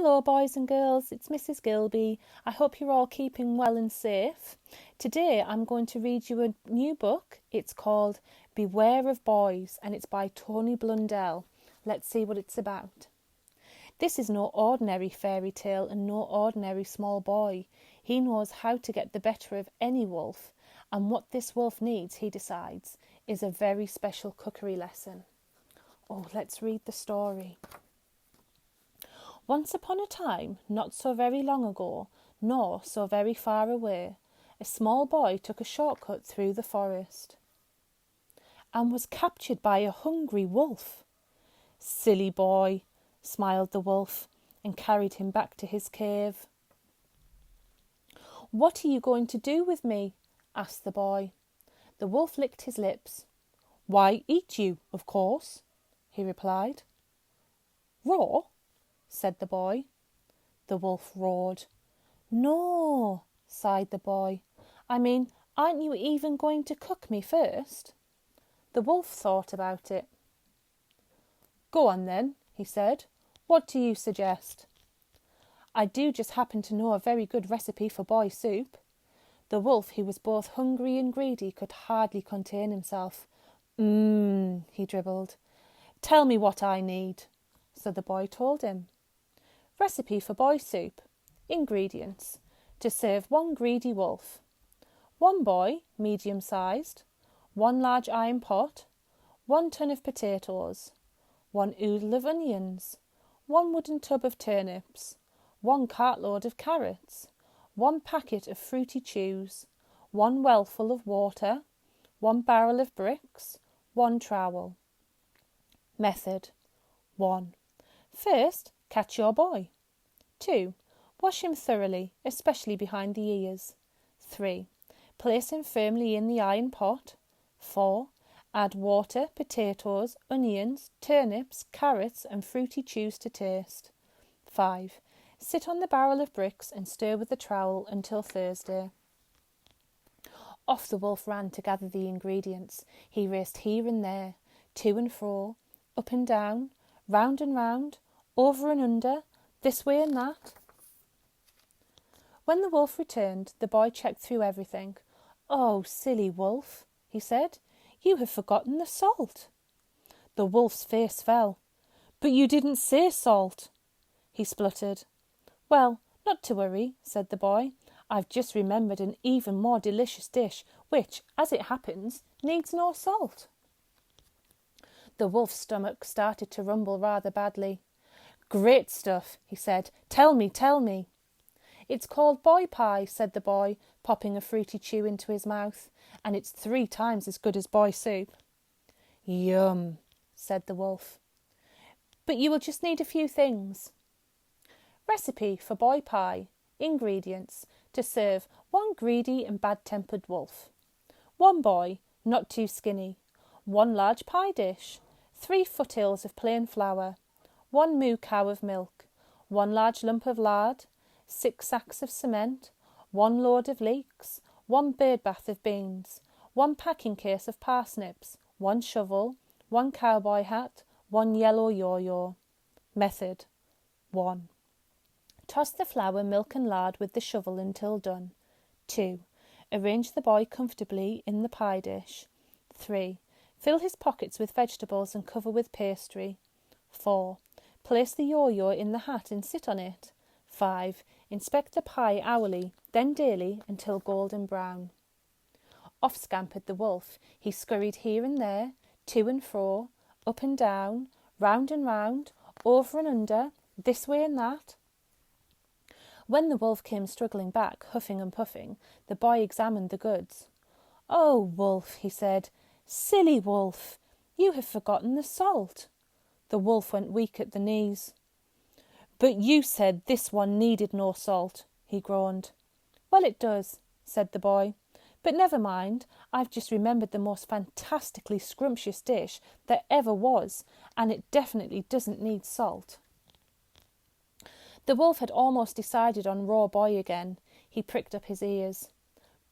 Hello boys and girls, it's Mrs. Gilby. I hope you're all keeping well and safe. Today I'm going to read you a new book. It's called Beware of Boys and it's by Tony Blundell. Let's see what it's about. This is no ordinary fairy tale and no ordinary small boy. He knows how to get the better of any wolf, and what this wolf needs, he decides, is a very special cookery lesson. Oh, let's read the story. Once upon a time, not so very long ago, nor so very far away, a small boy took a shortcut through the forest and was captured by a hungry wolf. "Silly boy," smiled the wolf and carried him back to his cave. "What are you going to do with me?" asked the boy. The wolf licked his lips. "Why, eat you, of course," he replied. "Raw?" said the boy. The wolf roared. "No," sighed the boy. "I mean, aren't you even going to cook me first?" The wolf thought about it. "Go on then," he said. "What do you suggest?" "I do just happen to know a very good recipe for boy soup." The wolf, who was both hungry and greedy, could hardly contain himself. He dribbled. "Tell me what I need." So the boy told him. Recipe for boy soup. Ingredients. To serve one greedy wolf. 1 boy, medium-sized. 1 large iron pot. 1 ton of potatoes. 1 oodle of onions. 1 wooden tub of turnips. 1 cartload of carrots. 1 packet of fruity chews. 1 well full of water. 1 barrel of bricks. 1 trowel. Method. 1. First, catch your boy. 2. Wash him thoroughly, especially behind the ears. 3. Place him firmly in the iron pot. 4. Add water, potatoes, onions, turnips, carrots and fruity chews to taste. 5. Sit on the barrel of bricks and stir with the trowel until Thursday. Off the wolf ran to gather the ingredients. He raced here and there, to and fro, up and down, round and round, over and under, this way and that. When the wolf returned, the boy checked through everything. "Oh, silly wolf," he said, "you have forgotten the salt." The wolf's face fell. "But you didn't say salt," he spluttered. "Well, not to worry," said the boy. "I've just remembered an even more delicious dish, which, as it happens, needs no salt." The wolf's stomach started to rumble rather badly. "Great stuff," he said. Tell me. "It's called boy pie," said the boy, popping a fruity chew into his mouth, "and it's 3 times as good as boy soup." "Yum," said the wolf. "But you will just need a few things." Recipe for boy pie. Ingredients. To serve 1 greedy and bad-tempered wolf. 1 boy, not too skinny. 1 large pie dish. 3 foothills of plain flour. 1 moo cow of milk. 1 large lump of lard. 6 sacks of cement. 1 load of leeks. 1 bird bath of beans. 1 packing case of parsnips. 1 shovel. 1 cowboy hat. 1 yellow yo-yo. Method. 1. Toss the flour, milk and lard with the shovel until done. 2. Arrange the boy comfortably in the pie dish. 3. Fill his pockets with vegetables and cover with pastry. 4. Place the yo-yo in the hat and sit on it. 5. Inspect the pie hourly, then daily, until golden brown. Off scampered the wolf. He scurried here and there, to and fro, up and down, round and round, over and under, this way and that. When the wolf came struggling back, huffing and puffing, the boy examined the goods. "Oh, wolf," he said, "silly wolf, you have forgotten the salt." The wolf went weak at the knees. "But you said this one needed no salt," he groaned. "Well, it does," said the boy. "But never mind, I've just remembered the most fantastically scrumptious dish that ever was, and it definitely doesn't need salt." The wolf had almost decided on raw boy again. He pricked up his ears.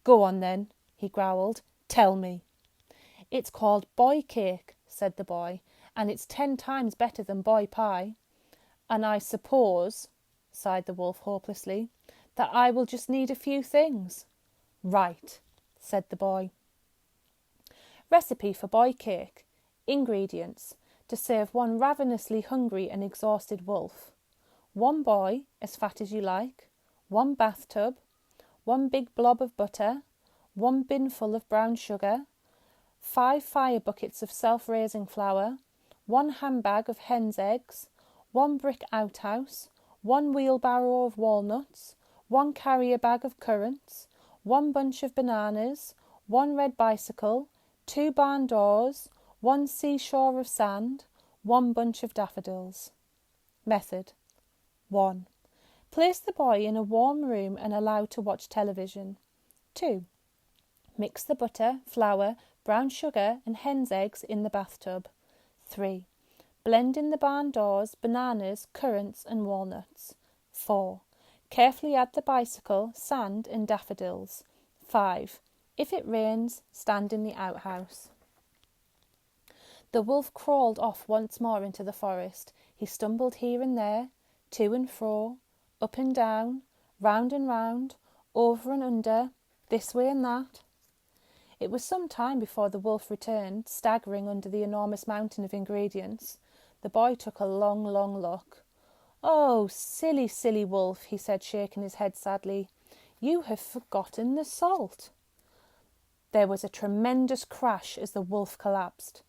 "Go on then," he growled. "Tell me." "It's called boy cake," said the boy, "and it's 10 times better than boy pie. And I suppose," sighed the wolf hopelessly, that I will just need a few things. Right, said the boy. Recipe for boy cake. Ingredients to serve one ravenously hungry and exhausted wolf. 1 boy, as fat as you like. 1 bathtub. 1 big blob of butter. 1 binful of brown sugar. 5 fire buckets of self-raising flour. 1 handbag of hen's eggs. 1 brick outhouse. 1 wheelbarrow of walnuts. 1 carrier bag of currants. 1 bunch of bananas. 1 red bicycle. 2 barn doors. 1 seashore of sand. 1 bunch of daffodils. Method. 1. Place the boy in a warm room and allow to watch television. 2. Mix the butter, flour, brown sugar and hen's eggs in the bathtub. 3. Blend in the barn doors, bananas, currants and walnuts. 4. Carefully add the bicycle, sand and daffodils. 5. If it rains, stand in the outhouse. The wolf crawled off once more into the forest. He stumbled here and there, to and fro, up and down, round and round, over and under, this way and that. It was some time before the wolf returned, staggering under the enormous mountain of ingredients. The boy took a long, long look. "Oh, silly, silly wolf," he said, shaking his head sadly. "You have forgotten the salt." There was a tremendous crash as the wolf collapsed.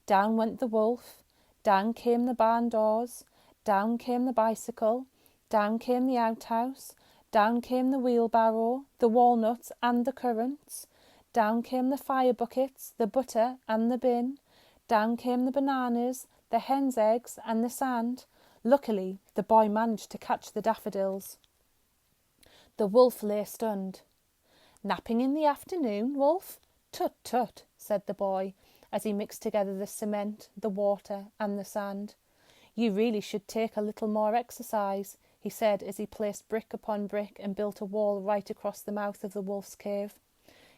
Down went the wolf, down came the barn doors, down came the bicycle, down came the outhouse, down came the wheelbarrow, the walnuts and the currants, down came the fire buckets, the butter and the bin, down came the bananas, the hen's eggs and the sand. Luckily, the boy managed to catch the daffodils. The wolf lay stunned. "Napping in the afternoon, wolf? Tut, tut," said the boy, as he mixed together the cement, the water and the sand. "You really should take a little more exercise," he said as he placed brick upon brick and built a wall right across the mouth of the wolf's cave.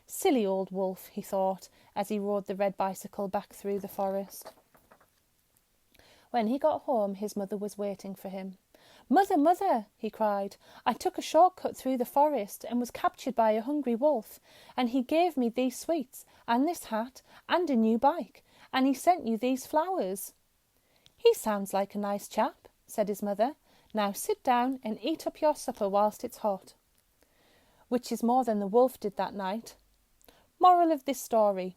Silly old wolf, he thought, as he rode the red bicycle back through the forest. When he got home, his mother was waiting for him. "Mother, mother," he cried, "I took a shortcut through the forest and was captured by a hungry wolf, and he gave me these sweets and this hat and a new bike, and he sent you these flowers." "He sounds like a nice chap," said his mother. "Now sit down and eat up your supper whilst it's hot." Which is more than the wolf did that night. Moral of this story: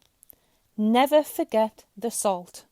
never forget the salt.